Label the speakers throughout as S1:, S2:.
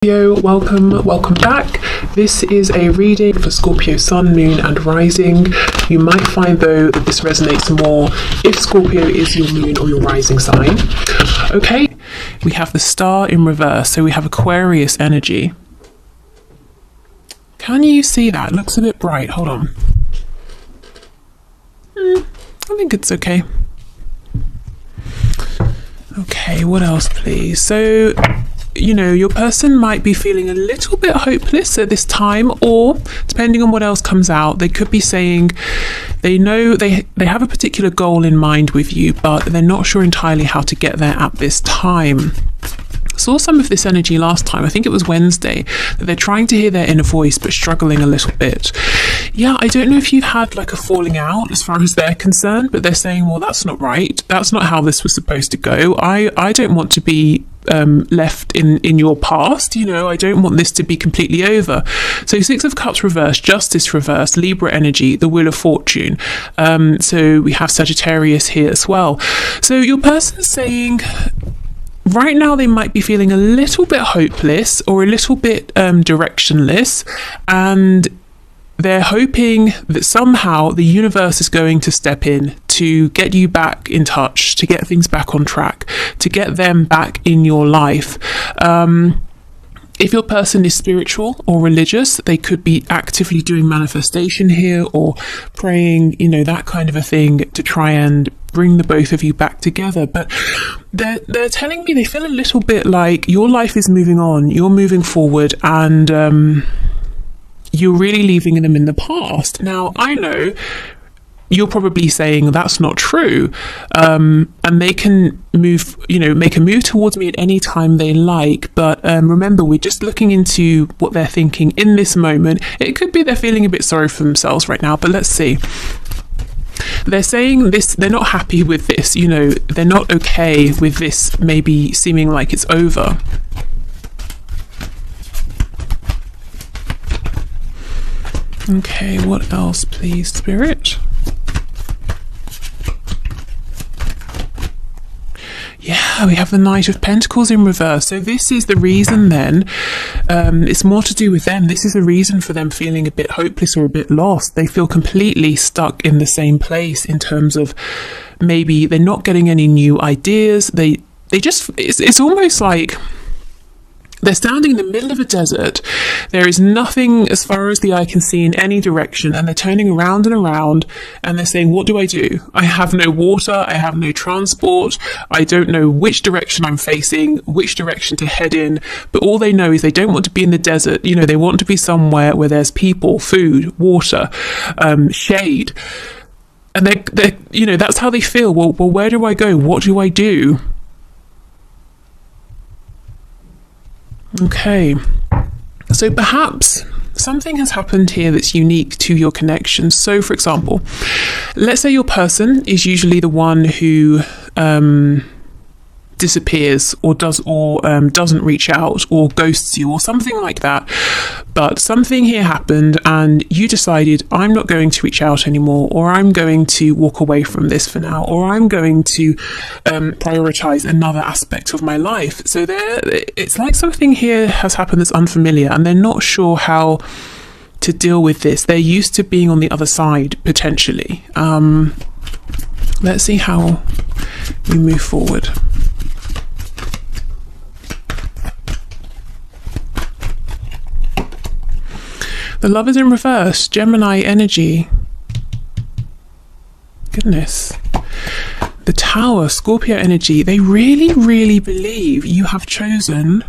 S1: Welcome back. This is a reading for Scorpio Sun, Moon and Rising. You might find though that this resonates more if Scorpio is your moon or your rising sign. Okay, we have the star in reverse, so we have Aquarius energy. Can you see that? It looks a bit bright. Hold on. I think it's okay. Okay, what else please? So your person might be feeling a little bit hopeless at this time, or depending on what else comes out, they could be saying they know they have a particular goal in mind with you, but they're not sure entirely how to get there at this time. Saw some of this energy last time, I think it was Wednesday, that they're trying to hear their inner voice but struggling a little bit. Yeah, I don't know if you've had like a falling out as far as they're concerned, but they're saying, well, that's not right, that's not how this was supposed to go. I don't want to be left in your past, I don't want this to be completely over. So Six of Cups reversed, Justice reversed, Libra energy, the Wheel of Fortune. So we have Sagittarius here as well. So your person's saying right now they might be feeling a little bit hopeless or a little bit directionless, and they're hoping that somehow the universe is going to step in to get you back in touch, to get things back on track, to get them back in your life. If your person is spiritual or religious, they could be actively doing manifestation here or praying, that kind of a thing to try and bring the both of you back together. But they're telling me they feel a little bit like your life is moving on, you're moving forward, and you're really leaving them in the past. Now, I know you're probably saying that's not true, and they can move, make a move towards me at any time they like, but remember, we're just looking into what they're thinking in this moment. It could be they're feeling a bit sorry for themselves right now, but let's see. They're saying this, they're not happy with this, they're not okay with this maybe seeming like it's over. Okay, what else please, Spirit? Yeah, we have the Knight of Pentacles in reverse. So this is the reason then, it's more to do with them. This is the reason for them feeling a bit hopeless or a bit lost. They feel completely stuck in the same place in terms of maybe they're not getting any new ideas. They just, it's almost like they're standing in the middle of a desert. There is nothing as far as the eye can see in any direction, and they're turning around and around, and they're saying, what do? I have no water, I have no transport, I don't know which direction I'm facing, which direction to head in, but all they know is they don't want to be in the desert. They want to be somewhere where there's people, food, water, shade. And they're that's how they feel. Well, where do I go? What do I do? Okay, so perhaps something has happened here that's unique to your connection. So for example, let's say your person is usually the one who disappears or doesn't reach out or ghosts you or something like that, but something here happened and you decided, I'm not going to reach out anymore, or I'm going to walk away from this for now, or I'm going to prioritize another aspect of my life. So it's like something here has happened that's unfamiliar, and they're not sure how to deal with this. They're used to being on the other side potentially. Let's see how we move forward. The Lovers in reverse, Gemini energy. Goodness. The Tower, Scorpio energy. They really, really believe you have chosen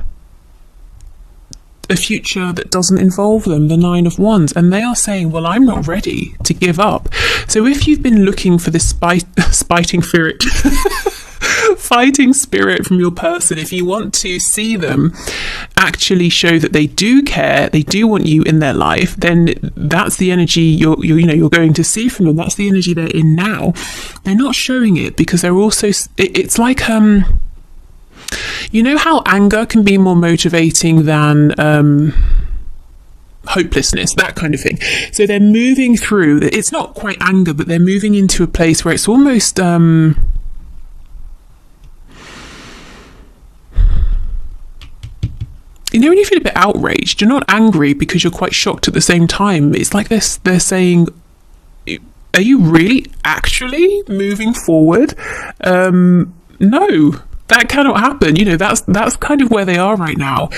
S1: a future that doesn't involve them, the Nine of Wands, and they are saying, well, I'm not ready to give up. So if you've been looking for this fighting spirit fighting spirit from your person, if you want to see them actually show that they do care, they do want you in their life, then that's the energy you're going to see from them. That's the energy they're in now. They're not showing it because they're also, it's like how anger can be more motivating than hopelessness, that kind of thing. So they're moving through, it's not quite anger, but they're moving into a place where it's almost you know, when you feel a bit outraged, you're not angry because you're quite shocked at the same time. It's like they're saying, are you really actually moving forward? No, that cannot happen. You know, that's kind of where they are right now.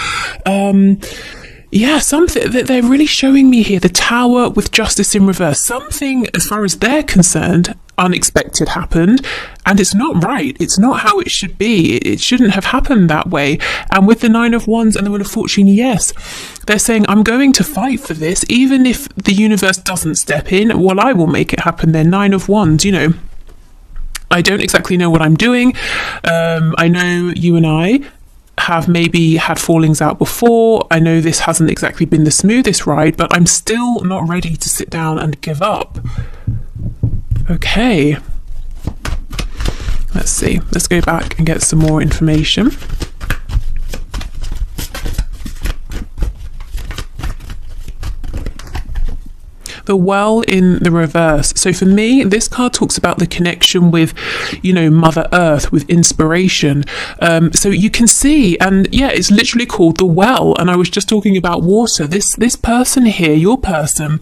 S1: Yeah, something that they're really showing me here, the Tower with Justice in reverse. Something, as far as they're concerned, unexpected happened, and it's not right. It's not how it should be. It shouldn't have happened that way. And with the Nine of Wands and the Wheel of Fortune, yes, they're saying, I'm going to fight for this, even if the universe doesn't step in. Well, I will make it happen. They're Nine of Wands, you know. I don't exactly know what I'm doing. I know you and I have maybe had fallings out before. I know this hasn't exactly been the smoothest ride, but I'm still not ready to sit down and give up. Okay. Let's see. Let's go back and get some more information. The Well in the reverse. So for me, this card talks about the connection with, you know, Mother Earth, with inspiration. So you can see, and yeah, it's literally called the Well. And I was just talking about water. This person here, your person,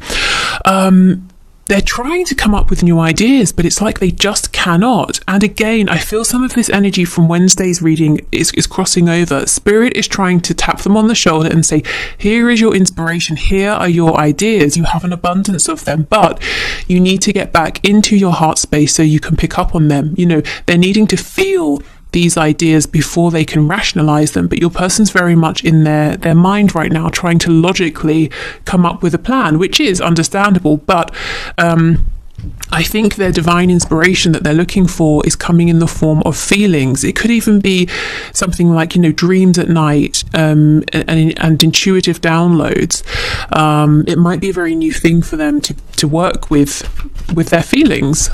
S1: they're trying to come up with new ideas, but it's like they just cannot. And again, I feel some of this energy from Wednesday's reading is crossing over. Spirit is trying to tap them on the shoulder and say, here is your inspiration. Here are your ideas. You have an abundance of them, but you need to get back into your heart space so you can pick up on them. You know, they're needing to feel these ideas before they can rationalize them, but your person's very much in their mind right now, trying to logically come up with a plan, which is understandable, but I think their divine inspiration that they're looking for is coming in the form of feelings. It could even be something like, you know, dreams at night, and intuitive downloads. It might be a very new thing for them to work with their feelings.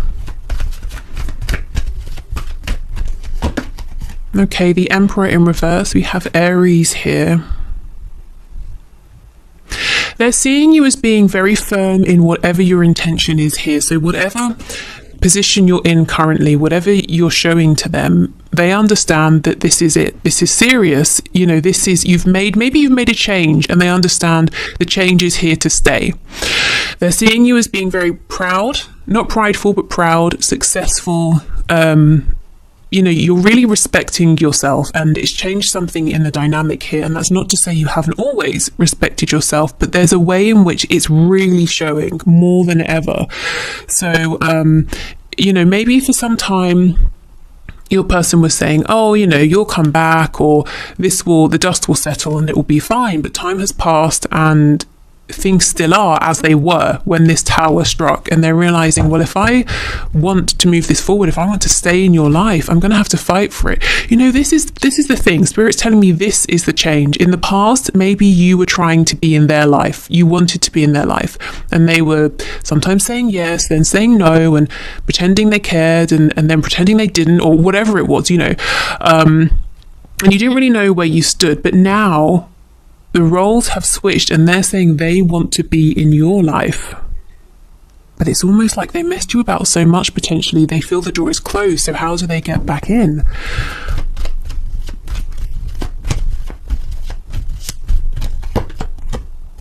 S1: Okay, the Emperor in reverse. We have Aries here. They're seeing you as being very firm in whatever your intention is here. So whatever position you're in currently, whatever you're showing to them, they understand that this is it. This is serious. You know, this is, maybe you've made a change, and they understand the change is here to stay. They're seeing you as being very proud, not prideful, but proud, successful, you know, you're really respecting yourself, and it's changed something in the dynamic here. And that's not to say you haven't always respected yourself, but there's a way in which it's really showing more than ever. So, you know, maybe for some time your person was saying, oh, you know, you'll come back, or the dust will settle and it will be fine. But time has passed, and things still are as they were when this tower struck, and they're realizing, well, if I want to move this forward, if I want to stay in your life, I'm going to have to fight for it. You know, this is the thing. Spirit's telling me this is the change. In the past, maybe you were trying to be in their life, you wanted to be in their life, and they were sometimes saying yes, then saying no, and pretending they cared, and then pretending they didn't, or whatever it was, you know, and you didn't really know where you stood. But now the roles have switched, and they're saying they want to be in your life. But it's almost like they messed you about so much, potentially, they feel the door is closed. So how do they get back in?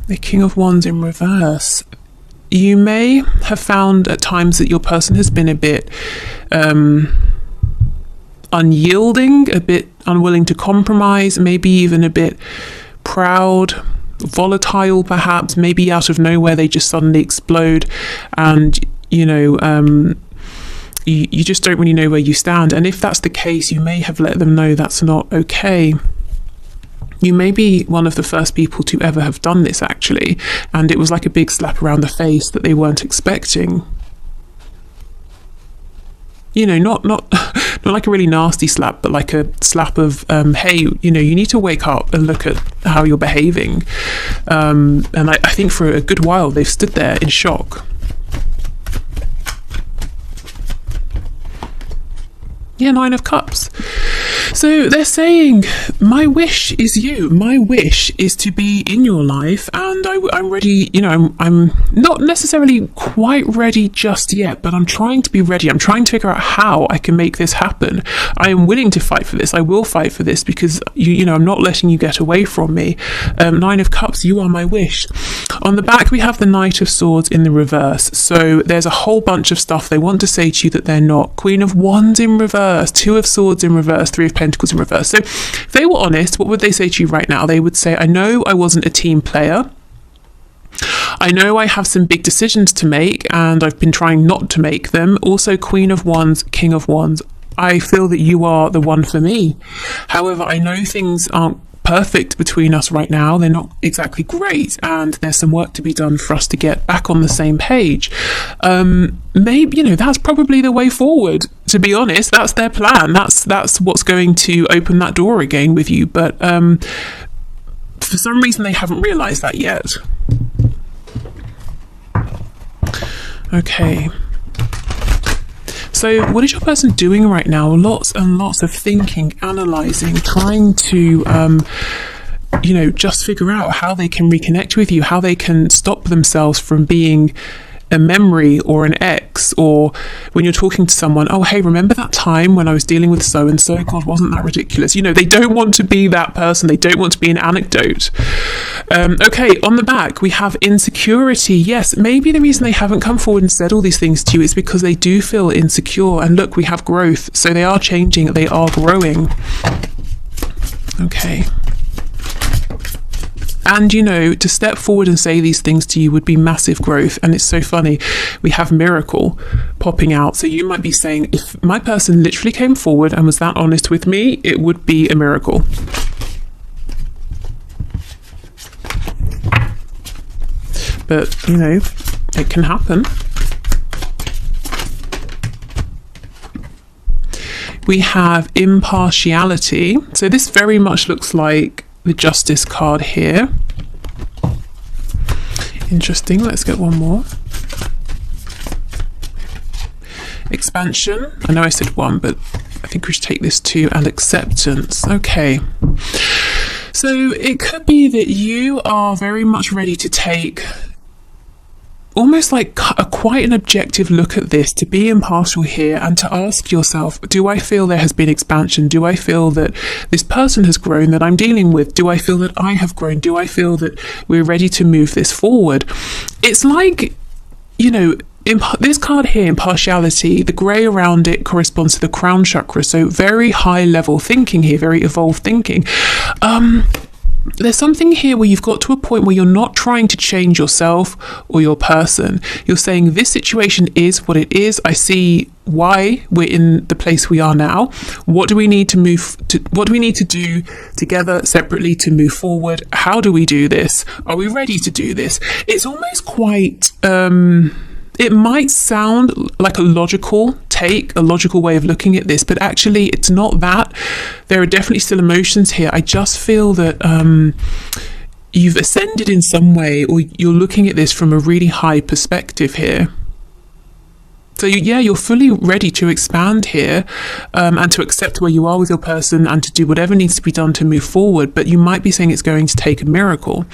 S1: The King of Wands in reverse. You may have found at times that your person has been a bit unyielding, a bit unwilling to compromise, maybe even a bit proud, volatile perhaps. Maybe out of nowhere they just suddenly explode, and you know, you just don't really know where you stand. And if that's the case, you may have let them know that's not okay. You may be one of the first people to ever have done this, actually, and it was like a big slap around the face that they weren't expecting. You know, not like a really nasty slap, but like a slap of, hey, you know, you need to wake up and look at how you're behaving. And I think for a good while they've stood there in shock. Yeah, Nine of Cups. So they're saying, my wish is you. My wish is to be in your life, and I'm ready. You know, I'm not necessarily quite ready just yet, but I'm trying to be ready. I'm trying to figure out how I can make this happen. I am willing to fight for this. I will fight for this because you know, I'm not letting you get away from me. Nine of Cups, you are my wish. On the back, we have the Knight of Swords in the reverse. So there's a whole bunch of stuff they want to say to you that they're not. Queen of Wands in reverse, Two of Swords in reverse, Three of Pentacles in reverse. So if they were honest, what would they say to you right now? They would say, I know I wasn't a team player. I know I have some big decisions to make and I've been trying not to make them. Also, Queen of Wands, King of Wands. I feel that you are the one for me. However, I know things aren't perfect between us right now. They're not exactly great, and there's some work to be done for us to get back on the same page. Maybe, you know, that's probably the way forward, to be honest. That's their plan. That's what's going to open that door again with you. But for some reason they haven't realized that yet. Okay. So what is your person doing right now? Lots and lots of thinking, analysing, trying to, you know, just figure out how they can reconnect with you, how they can stop themselves from being a memory or an ex, or when you're talking to someone, oh, hey, remember that time when I was dealing with so-and-so? God, wasn't that ridiculous? You know, they don't want to be that person. They don't want to be an anecdote. Okay, on the back, we have insecurity. Yes, maybe the reason they haven't come forward and said all these things to you is because they do feel insecure. And look, we have growth. So they are changing. They are growing. Okay. And, you know, to step forward and say these things to you would be massive growth. And it's so funny. We have miracle popping out. So you might be saying, if my person literally came forward and was that honest with me, it would be a miracle. But, you know, it can happen. We have impartiality. So this very much looks like the Justice card here. Interesting. Let's get one more. Expansion. I know I said one, but I think we should take this two. And acceptance. Okay. So it could be that you are very much ready to take almost like quite an objective look at this, to be impartial here and to ask yourself, do I feel there has been expansion? Do I feel that this person has grown that I'm dealing with? Do I feel that I have grown? Do I feel that we're ready to move this forward? It's like, you know, this card here, impartiality, the grey around it corresponds to the crown chakra. So very high level thinking here, very evolved thinking. There's something here where you've got to a point where you're not trying to change yourself or your person. You're saying this situation is what it is. I see why we're in the place we are now. What do we need to what do we need to do together separately to move forward? How do we do this? Are we ready to do this? It's almost quite it might sound like a logical take, a logical way of looking at this, but actually it's not that. There are definitely still emotions here. I just feel that you've ascended in some way, or you're looking at this from a really high perspective here. So yeah, you're fully ready to expand here and to accept where you are with your person and to do whatever needs to be done to move forward, but you might be saying it's going to take a miracle.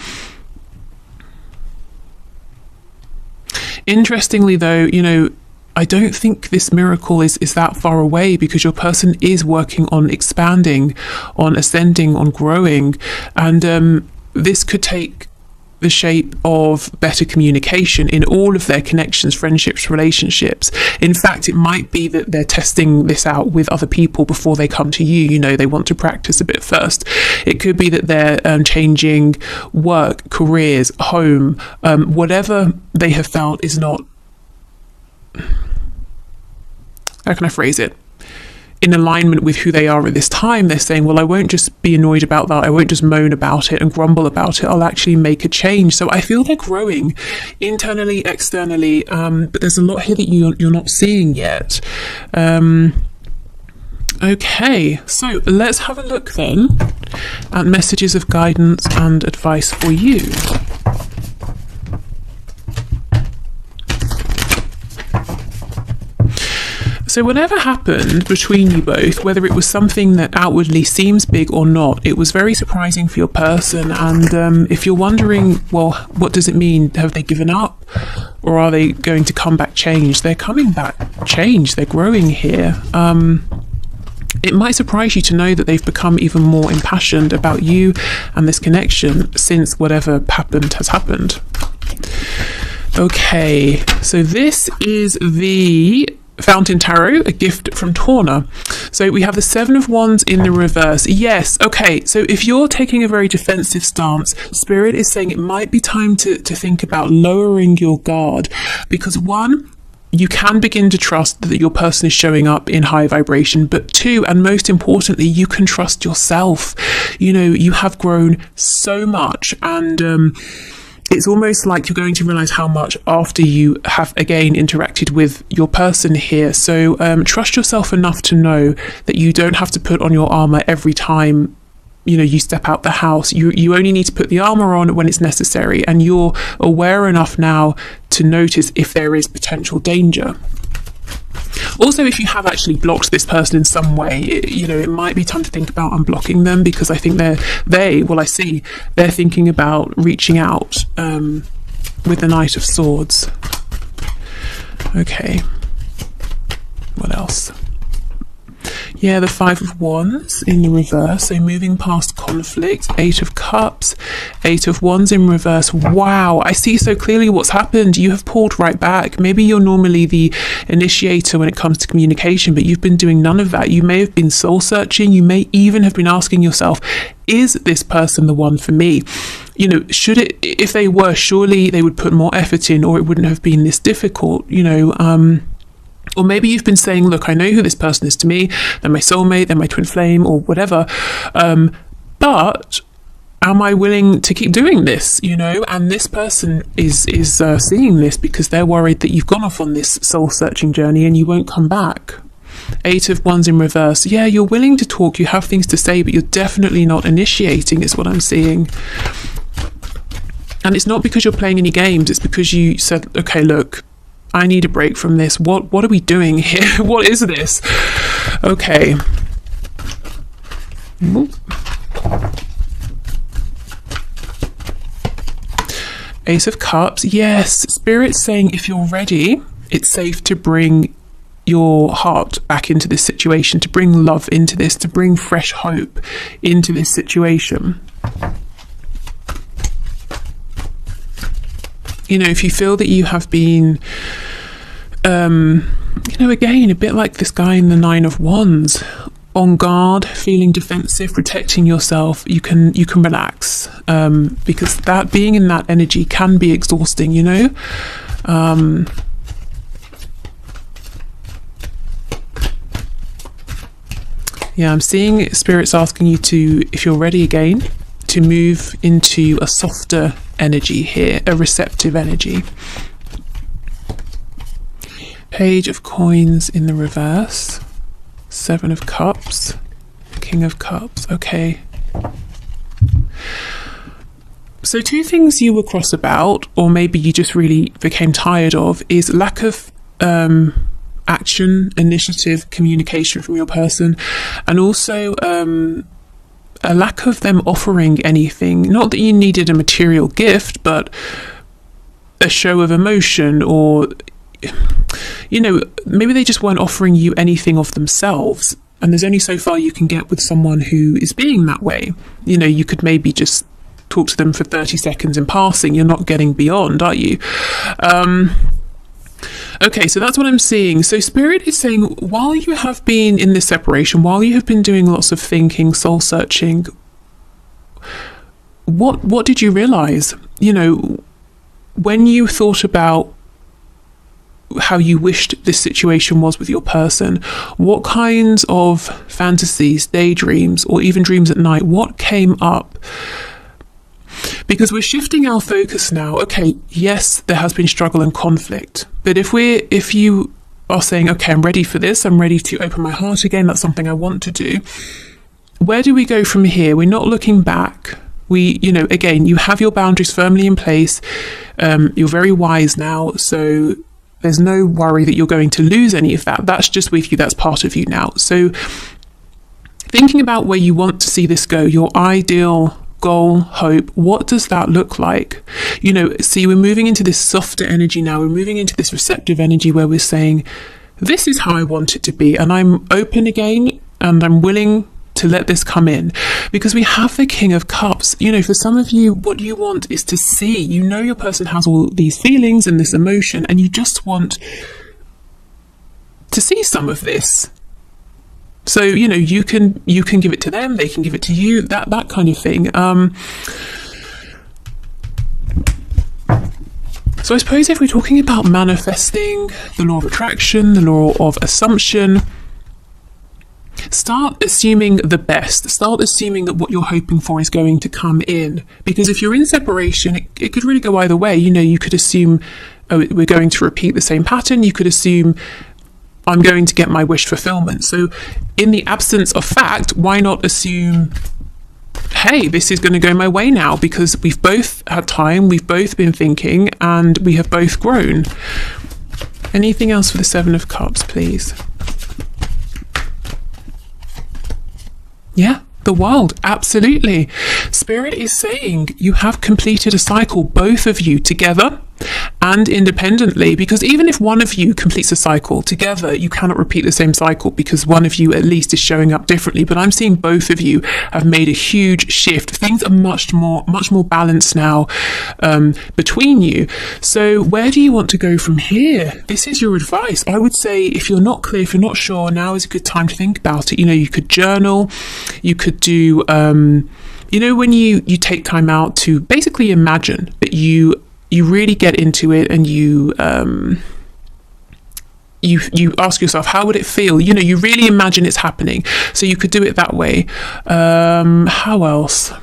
S1: Interestingly though, you know, I don't think this miracle is that far away, because your person is working on expanding, on ascending, on growing, and this could take the shape of better communication in all of their connections, friendships, relationships. In fact, it might be that they're testing this out with other people before they come to you. You know, they want to practice a bit first. It could be that they're changing work, careers, home, whatever they have felt is not, how can I phrase it, in alignment with who they are at this time. They're saying, well, I won't just be annoyed about that. I won't just moan about it and grumble about it. I'll actually make a change. So I feel they're growing internally, externally, but there's a lot here that you're not seeing yet. Okay, so let's have a look then at messages of guidance and advice for you. So whatever happened between you both, whether it was something that outwardly seems big or not, it was very surprising for your person. And if you're wondering, well, what does it mean? Have they given up? Or are they going to come back changed? They're coming back changed. They're growing here. It might surprise you to know that they've become even more impassioned about you and this connection since whatever happened has happened. Okay, so this is the Fountain Tarot, a gift from Torna. So we have the Seven of Wands in the reverse. Yes, okay, so if you're taking a very defensive stance, Spirit is saying it might be time to think about lowering your guard, because one, you can begin to trust that your person is showing up in high vibration, but two, and most importantly, you can trust yourself. You know, you have grown so much, and it's almost like you're going to realize how much after you have again interacted with your person here. So trust yourself enough to know that you don't have to put on your armor every time, you know, you step out the house. You only need to put the armor on when it's necessary, and you're aware enough now to notice if there is potential danger. Also, if you have actually blocked this person in some way, it might be time to think about unblocking them, because I think they're thinking about reaching out with the Knight of Swords. Okay, what else? Yeah, the Five of Wands in the reverse, so moving past conflict. Eight of Cups, Eight of Wands in reverse. Wow, I see so clearly what's happened. You have pulled right back. Maybe you're normally the initiator when it comes to communication, but you've been doing none of that. You may have been soul searching. You may even have been asking yourself, is this person the one for me? You know, if they were, surely they would put more effort in, or it wouldn't have been this difficult, or maybe you've been saying, look, I know who this person is to me. They're my soulmate, they're my twin flame, or whatever. But am I willing to keep doing this? And this person is seeing this because they're worried that you've gone off on this soul-searching journey and you won't come back. Eight of Wands in reverse. Yeah, you're willing to talk, you have things to say, but you're definitely not initiating, is what I'm seeing. And it's not because you're playing any games, it's because you said, okay, look, I need a break from this. What are we doing here? What is this? Okay. Ace of Cups. Yes, Spirit's saying if you're ready, it's safe to bring your heart back into this situation, to bring love into this, to bring fresh hope into this situation. If you feel that you have been, again, a bit like this guy in the Nine of Wands, on guard, feeling defensive, protecting yourself, you can relax, because that being in that energy can be exhausting, Yeah, I'm seeing Spirit's asking you to, if you're ready again, to move into a softer energy here, a receptive energy. Page of Coins in the reverse, Seven of Cups, King of Cups. Okay. So two things you were cross about, or maybe you just really became tired of, is lack of action, initiative, communication from your person, and also a lack of them offering anything. Not that you needed a material gift, but a show of emotion, or maybe they just weren't offering you anything of themselves, and there's only so far you can get with someone who is being that way. You could maybe just talk to them for 30 seconds in passing. You're not getting beyond, are you? Okay, so that's what I'm seeing. So Spirit is saying, while you have been in this separation, while you have been doing lots of thinking, soul searching, what did you realize? When you thought about how you wished this situation was with your person, what kinds of fantasies, daydreams, or even dreams at night, what came up? Because we're shifting our focus now. Okay, yes, there has been struggle and conflict, but if you are saying, okay, I'm ready for this, I'm ready to open my heart again, that's something I want to do, where do we go from here? We're not looking back. Again, you have your boundaries firmly in place. You're very wise now, so There's no worry that you're going to lose any of that. That's just with you. That's part of you now. So thinking about where you want to see this go, your ideal goal, hope, what does that look like? You know, see, we're moving into this softer energy now. We're moving into this receptive energy where we're saying, this is how I want it to be. And I'm open again, and I'm willing to let this come in, because we have the King of Cups. You know, for some of you, what you want is to see, you know, your person has all these feelings and this emotion, and you just want to see some of this. So, you know, you can give it to them, they can give it to you, that kind of thing. So I suppose if we're talking about manifesting, the law of attraction, the law of assumption, start assuming the best. Start assuming that what you're hoping for is going to come in. Because if you're in separation, it could really go either way. You know, you could assume, oh, we're going to repeat the same pattern. You could assume, I'm going to get my wish fulfillment. So in the absence of fact, why not assume, hey, this is going to go my way now, because we've both had time, we've both been thinking, and we have both grown. Anything else for the Seven of Cups, please? Yeah, the World, absolutely. Spirit is saying you have completed a cycle, both of you together and independently, because even if one of you completes a cycle together, you cannot repeat the same cycle, because one of you at least is showing up differently. But I'm seeing both of you have made a huge shift. Things are much more balanced now between you. So where do you want to go from here? This is your advice. I would say, if you're not clear, if you're not sure, now is a good time to think about it. You know, you could journal, you could do you know, when you take time out to basically imagine, but you really get into it, and you ask yourself, how would it feel? You know, you really imagine it's happening. So you could do it that way. How else?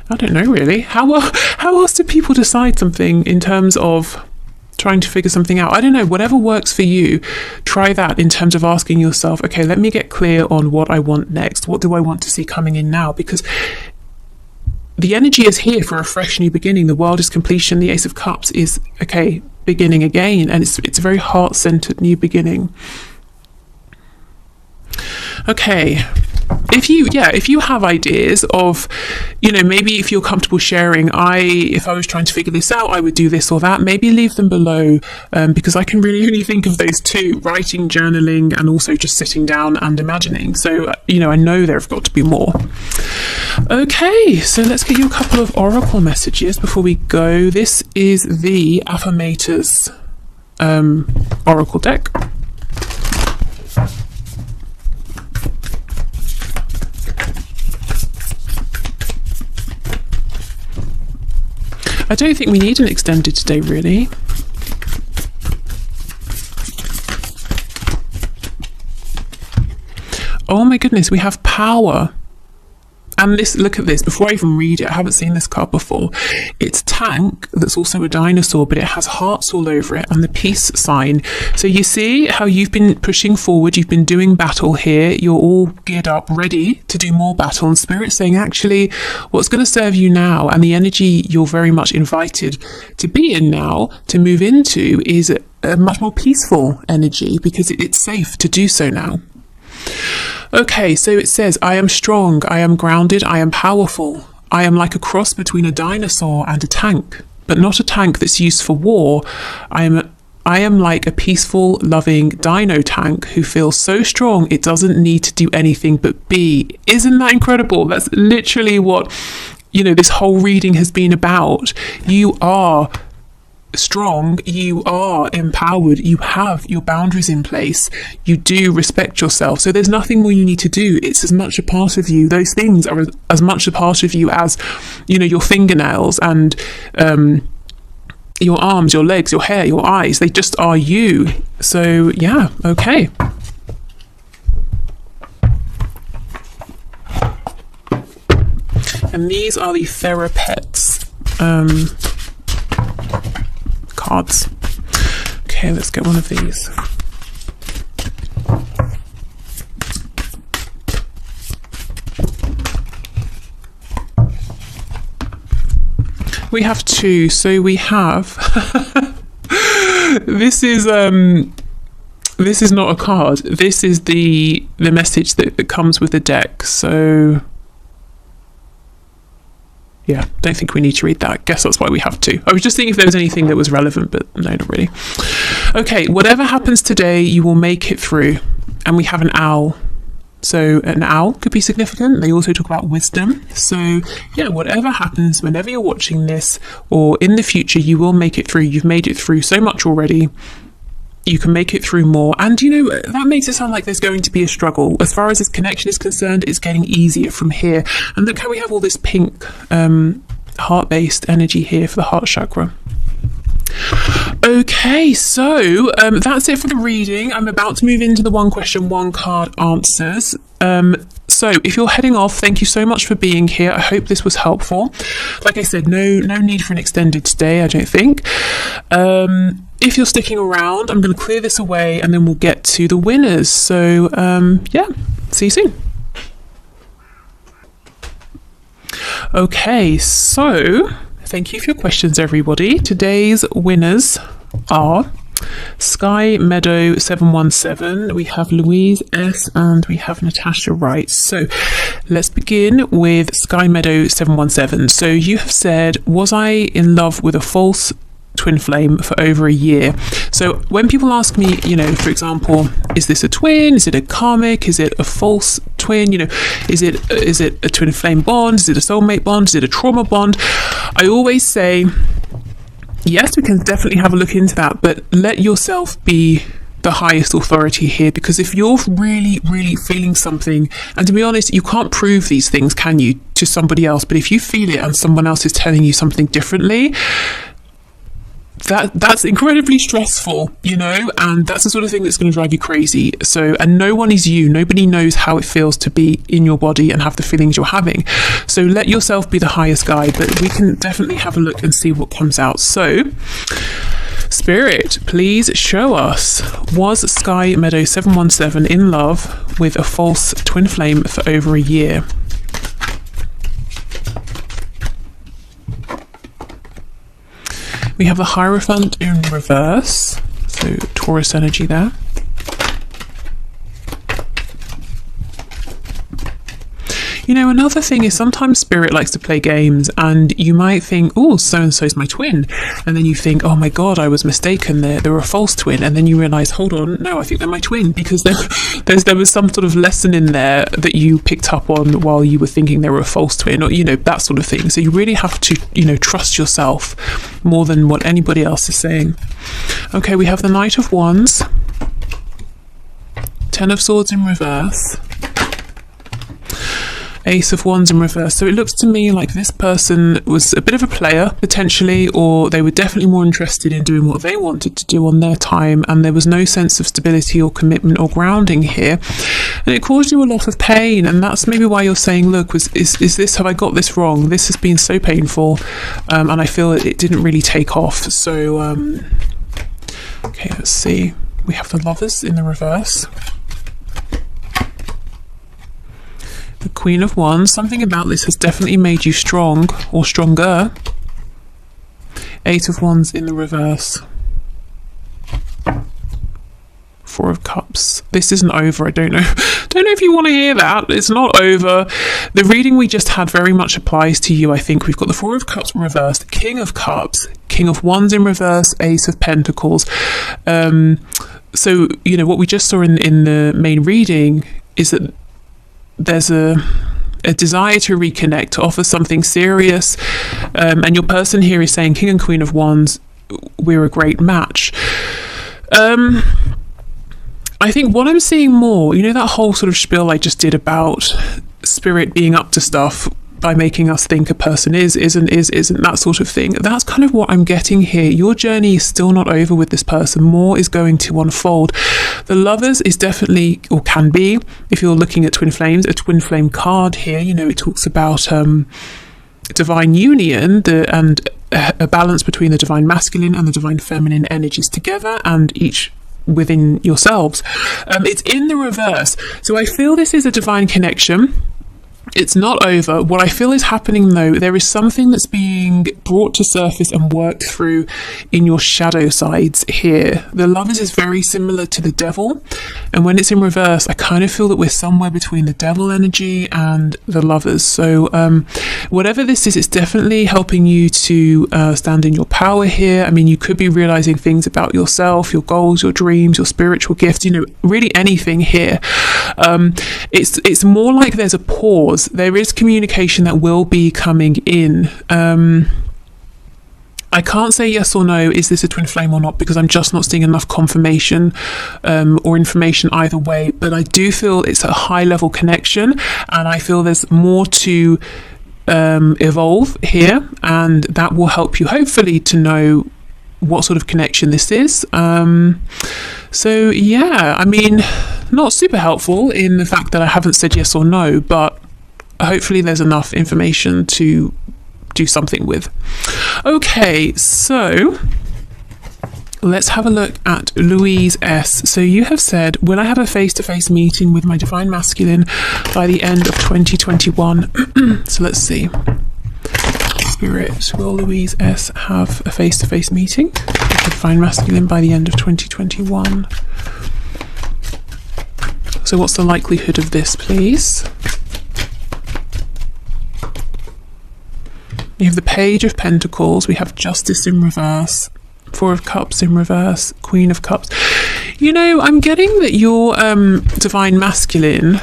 S1: I don't know, really. How else do people decide something in terms of trying to figure something out? I don't know, whatever works for you, try that in terms of asking yourself, okay, let me get clear on what I want next. What do I want to see coming in now? Because the energy is here for a fresh new beginning. The World is completion. The Ace of Cups is, okay, beginning again. And it's a very heart-centered new beginning. Okay. If you have ideas of, you know, maybe if you're comfortable sharing, if I was trying to figure this out, I would do this or that, maybe leave them below, because I can really only think of those two: writing, journaling, and also just sitting down and imagining. So, you know, I know there have got to be more. Okay, so let's get you a couple of oracle messages before we go. This is the Affirmators oracle deck. I don't think we need an extended today, really. Oh my goodness, we have power. And this, look at this, before I even read it, I haven't seen this card before. It's tank, that's also a dinosaur, but it has hearts all over it, and the peace sign. So you see how you've been pushing forward, you've been doing battle here, you're all geared up, ready to do more battle, and Spirit's saying, actually, what's going to serve you now, and the energy you're very much invited to be in now, to move into, is a much more peaceful energy, because it's safe to do so now. Okay, so it says, I am strong, I am grounded, I am powerful. I am like a cross between a dinosaur and a tank, but not a tank that's used for war. I am like a peaceful, loving dino tank who feels so strong it doesn't need to do anything but be. Isn't that incredible? That's literally what, you know, this whole reading has been about. You are strong, you are empowered, you have your boundaries in place, you do respect yourself, so there's nothing more you need to do. It's as much a part of you, those things are as much a part of you as, you know, your fingernails and your arms, your legs, your hair, your eyes. They just are you. So yeah, okay. And these are the Therapets cards. Okay, let's get one of these. We have two. So we have this is not a card. This is the message that comes with the deck. So yeah, don't think we need to read that. Guess that's why we have two. I was just thinking if there was anything that was relevant, but no, not really. Okay, whatever happens today, you will make it through. And we have an owl. So an owl could be significant. They also talk about wisdom. So yeah, whatever happens, whenever you're watching this or in the future, you will make it through. You've made it through so much already. You can make it through more. And you know, that makes it sound like there's going to be a struggle. As far as this connection is concerned, it's getting easier from here. And look how we have all this pink heart-based energy here for the heart chakra. Okay, so that's it for the reading. I'm about to move into the one question, one card answers. So if you're heading off, thank you so much for being here. I hope this was helpful. Like I said, no need for an extended stay, I don't think. If you're sticking around, I'm going to clear this away and then we'll get to the winners. So yeah, see you soon. Okay, so thank you for your questions, everybody. Today's winners are Sky Meadow 717, we have Louise S, and we have Natasha Wright. So let's begin with Sky Meadow 717. So you have said, was I in love with a false twin flame for over a year? So when people ask me, you know, for example, is this a twin? Is it a karmic? Is it a false twin? You know, is it a twin flame bond? Is it a soulmate bond? Is it a trauma bond? I always say, yes, we can definitely have a look into that, but let yourself be the highest authority here, because if you're really feeling something, and to be honest, you can't prove these things, can you, to somebody else, but if you feel it and someone else is telling you something differently, that's incredibly stressful, you know, and that's the sort of thing that's going to drive you crazy. So, and no one is you. Nobody knows how it feels to be in your body and have the feelings you're having. So let yourself be the highest guide, but we can definitely have a look and see what comes out. So Spirit, please show us, was Sky Meadow 717 in love with a false twin flame for over a year? We have the Hierophant in reverse, so Taurus energy there. You know, another thing is sometimes Spirit likes to play games and you might think, oh, so-and-so's my twin. And then you think, oh my God, I was mistaken. They're a false twin. And then you realise, hold on, no, I think they're my twin, because there was some sort of lesson in there that you picked up on while you were thinking they were a false twin, or, you know, that sort of thing. So you really have to, you know, trust yourself more than what anybody else is saying. Okay, we have the Knight of Wands, Ten of Swords in reverse, Ace of Wands in reverse. So it looks to me like this person was a bit of a player, potentially, or they were definitely more interested in doing what they wanted to do on their time, and there was no sense of stability or commitment or grounding here. And it caused you a lot of pain, and that's maybe why you're saying, look, is this, have I got this wrong? This has been so painful, and I feel it didn't really take off. So, okay, let's see. We have the Lovers in the reverse. The Queen of Wands. Something about this has definitely made you strong or stronger. Eight of Wands in the reverse. Four of Cups. This isn't over. I don't know if you want to hear that. It's not over. The reading we just had very much applies to you, I think. We've got the Four of Cups reversed, King of Cups, King of Wands in reverse, Ace of Pentacles. So, you know, what we just saw in the main reading is that there's a desire to reconnect, to offer something serious, and your person here is saying, King and Queen of Wands, we're a great match. I think what I'm seeing more, you know, that whole sort of spiel I just did about Spirit being up to stuff by making us think a person isn't, that sort of thing. That's kind of what I'm getting here. Your journey is still not over with this person. More is going to unfold. The Lovers is definitely, or can be, if you're looking at twin flames, a twin flame card here. You know, it talks about divine union and a balance between the divine masculine and the divine feminine energies together, and each within yourselves. It's in the reverse. So I feel this is a divine connection. It's not over. What I feel is happening though, there is something that's being brought to surface and worked through in your shadow sides here. The Lovers is very similar to the Devil, and when it's in reverse, I kind of feel that we're somewhere between the Devil energy and the Lovers. So whatever this is, it's definitely helping you to stand in your power here. I mean, you could be realizing things about yourself, your goals, your dreams, your spiritual gifts, you know, really anything here. It's more like there's a pause. There is communication that will be coming in. I can't say yes or no, is this a twin flame or not, because I'm just not seeing enough confirmation or information either way. But I do feel it's a high level connection, and I feel there's more to evolve here, and that will help you hopefully to know what sort of connection this is. So yeah, I mean, not super helpful in the fact that I haven't said yes or no, but hopefully there's enough information to do something with. Okay, so let's have a look at Louise S. So you have said, will I have a face-to-face meeting with my divine masculine by the end of 2021? So let's see. Spirit, will Louise S have a face-to-face meeting with the divine masculine by the end of 2021? So what's the likelihood of this, please? We have the Page of Pentacles, we have Justice in reverse, Four of Cups in reverse, Queen of Cups. You know, I'm getting that your divine masculine,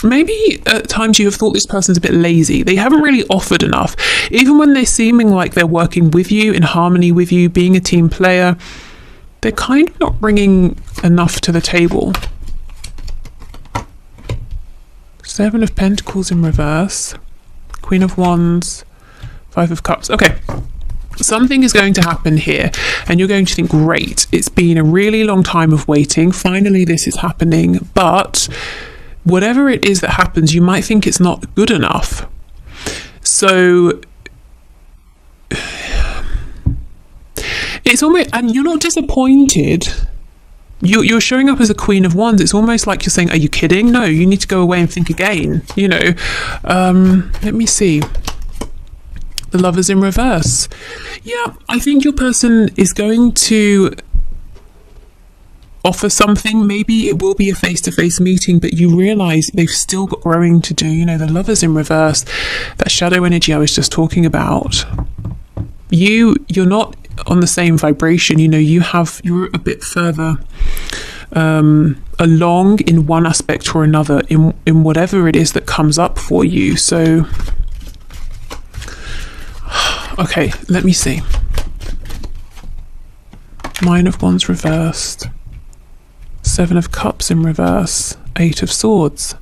S1: maybe at times you have thought this person's a bit lazy. They haven't really offered enough. Even when they're seeming like they're working with you, in harmony with you, being a team player, they're kind of not bringing enough to the table. Seven of Pentacles in reverse, Queen of Wands, Five of Cups. Okay, something is going to happen here, and you're going to think, great, it's been a really long time of waiting. Finally, this is happening. But whatever it is that happens, you might think it's not good enough. So it's almost, and you're not disappointed. You're showing up as a Queen of Wands. It's almost like you're saying, are you kidding? No, you need to go away and think again, you know. Let me see. The Lovers in reverse. Yeah, I think your person is going to offer something. Maybe it will be a face-to-face meeting, but you realize they've still got growing to do. You know, the Lovers in reverse, that shadow energy I was just talking about. You're not on the same vibration. You know, you're a bit further along in one aspect or another in whatever it is that comes up for you. So okay, let me see. Nine of Wands reversed, Seven of Cups in reverse, Eight of Swords.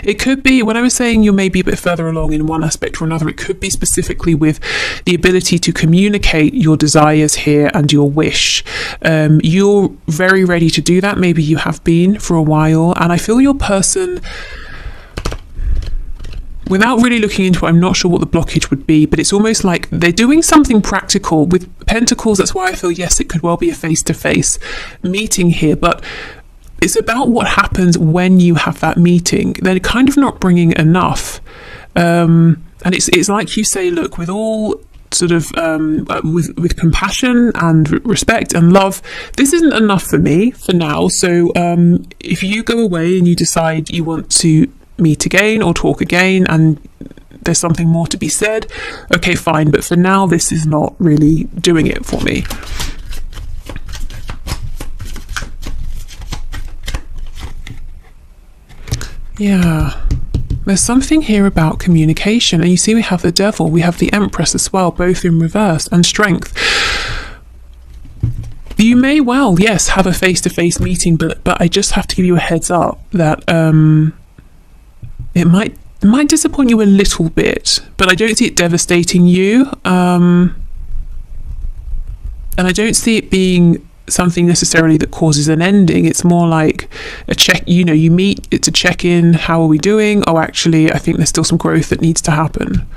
S1: It could be, when I was saying you're maybe a bit further along in one aspect or another, it could be specifically with the ability to communicate your desires here and your wish. You're very ready to do that. Maybe you have been for a while, and I feel your person, without really looking into it, I'm not sure what the blockage would be, but it's almost like they're doing something practical with Pentacles. That's why I feel, yes, it could well be a face-to-face meeting here, but it's about what happens when you have that meeting. They're kind of not bringing enough. And it's like you say, look, with all sort of, with compassion and respect and love, this isn't enough for me for now. So if you go away and you decide you want to meet again or talk again and there's something more to be said, okay, fine. But for now, this is not really doing it for me. Yeah, there's something here about communication. And you see, we have the Devil, we have the Empress as well, both in reverse, and Strength. You may well, yes, have a face-to-face meeting, but I just have to give you a heads up that it might disappoint you a little bit, but I don't see it devastating you. And I don't see it being something necessarily that causes an ending. It's more like a check, you know, you meet, it's a check-in, how are we doing? Oh, actually, I think there's still some growth that needs to happen.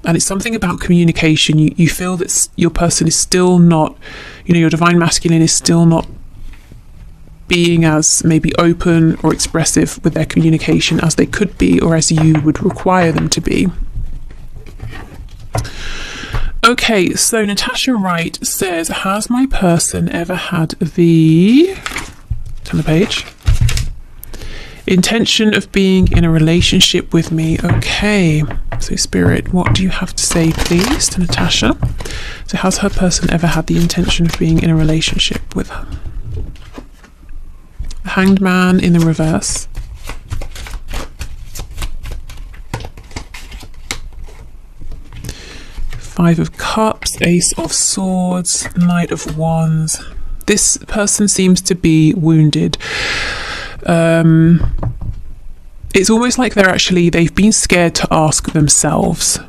S1: And it's something about communication. You feel that your person is still not, you know, your divine masculine is still not being as maybe open or expressive with their communication as they could be, or as you would require them to be. Okay, so Natasha Wright says, has my person ever had the, turn the page, intention of being in a relationship with me? Okay, so Spirit, what do you have to say, please, to Natasha? So has her person ever had the intention of being in a relationship with her? The Hanged Man in the reverse. Five of Cups, Ace of Swords, Knight of Wands. This person seems to be wounded. It's almost like they've been scared to ask themselves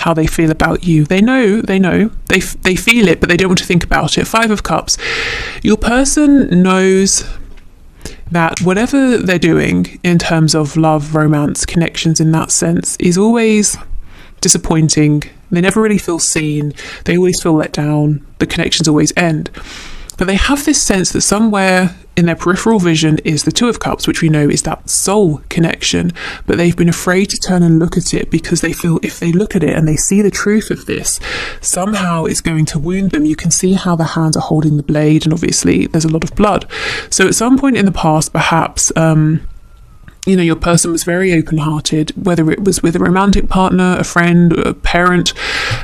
S1: how they feel about you. They know, they feel it, but they don't want to think about it. Five of Cups. Your person knows that whatever they're doing in terms of love, romance, connections in that sense is always disappointing. They never really feel seen. They always feel let down. The connections always end. But they have this sense that somewhere in their peripheral vision is the Two of Cups, which we know is that soul connection. But they've been afraid to turn and look at it because they feel if they look at it and they see the truth of this, somehow it's going to wound them. You can see how the hands are holding the blade, and obviously there's a lot of blood. So at some point in the past, perhaps, your person was very open-hearted, whether it was with a romantic partner, a friend, a parent,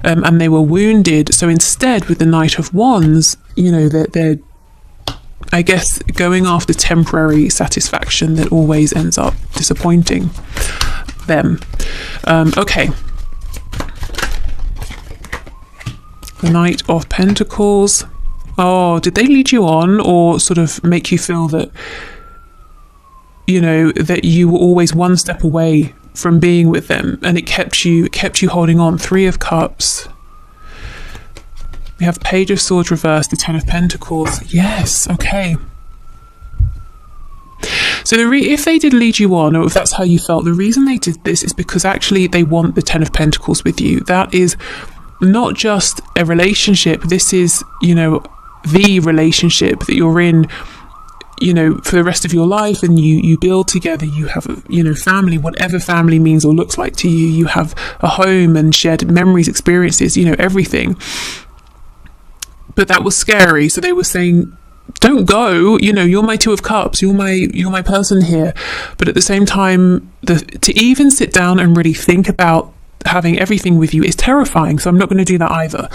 S1: and they were wounded. So instead, with the Knight of Wands, they're I guess, going after temporary satisfaction that always ends up disappointing them. Okay. The Knight of Pentacles. Oh, did they lead you on, or sort of make you feel that that you were always one step away from being with them, and it kept you holding on? Three of Cups. We have Page of Swords reversed, the Ten of Pentacles. Yes, okay. So if they did lead you on, or if that's how you felt, the reason they did this is because actually they want the Ten of Pentacles with you. That is not just a relationship. This is, the relationship that you're in, for the rest of your life, and you build together. You have, family, whatever family means or looks like to you. You have a home and shared memories, experiences, everything. But that was scary. So they were saying, don't go, you're my Two of Cups, you're my person here. But at the same time, to even sit down and really think about having everything with you is terrifying. So I'm not going to do that either.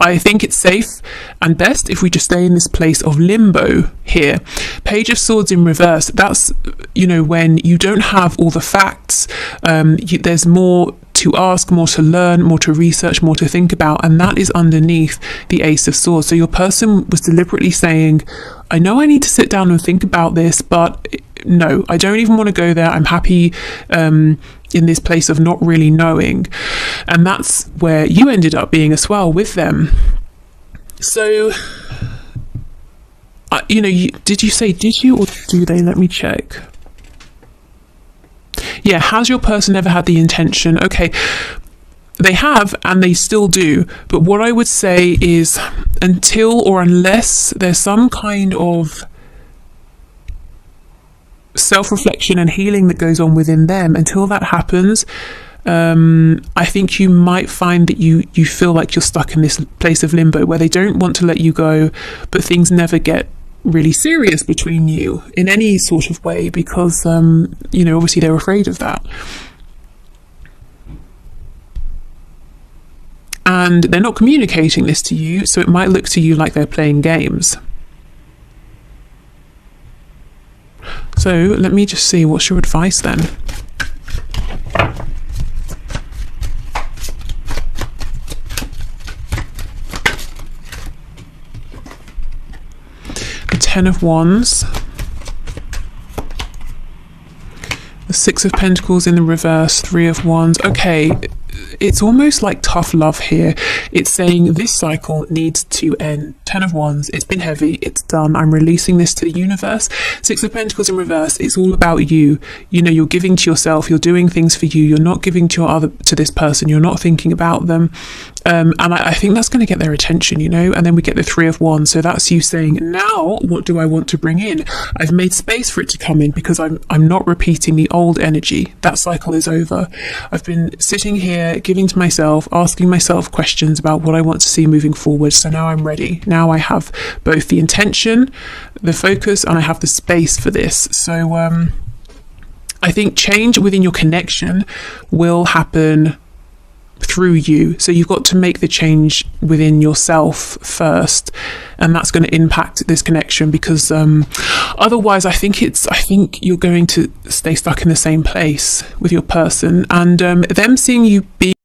S1: I think it's safe and best if we just stay in this place of limbo here. Page of Swords in reverse. That's, when you don't have all the facts, there's more to ask, more to learn, more to research, more to think about, and that is underneath the Ace of Swords. So your person was deliberately saying, I know I need to sit down and think about this, but no, I don't even want to go there. I'm happy in this place of not really knowing. And that's where you ended up being as well with them. So, did you or do they? Let me check. Yeah, has your person ever had the intention? Okay, they have, and they still do. But what I would say is, until or unless there's some kind of self-reflection and healing that goes on within them, until that happens, I think you might find that you feel like you're stuck in this place of limbo where they don't want to let you go, but things never get really serious between you in any sort of way, because obviously they're afraid of that, and they're not communicating this to you, so it might look to you like they're playing games. So let me just see, what's your advice then? The Ten of Wands, the Six of Pentacles in the reverse, Three of Wands. Okay, it's almost like tough love here. It's saying this cycle needs to end. Ten of Wands, it's been heavy, it's done, I'm releasing this to the universe. Six of Pentacles in reverse, it's all about you. You're giving to yourself, you're doing things for you, you're not giving to this person, you're not thinking about them. And I think that's going to get their attention, you know. And then we get the Three of Wands, so that's you saying, now what do I want to bring in? I've made space for it to come in because I'm not repeating the old energy. That cycle is over. I've been sitting here giving to myself, asking myself questions about what I want to see moving forward. So now I'm ready. Now I have both the intention, the focus, and I have the space for this. So I think change within your connection will happen through you. So you've got to make the change within yourself first, and that's going to impact this connection, because otherwise I think you're going to stay stuck in the same place with your person, and them seeing you be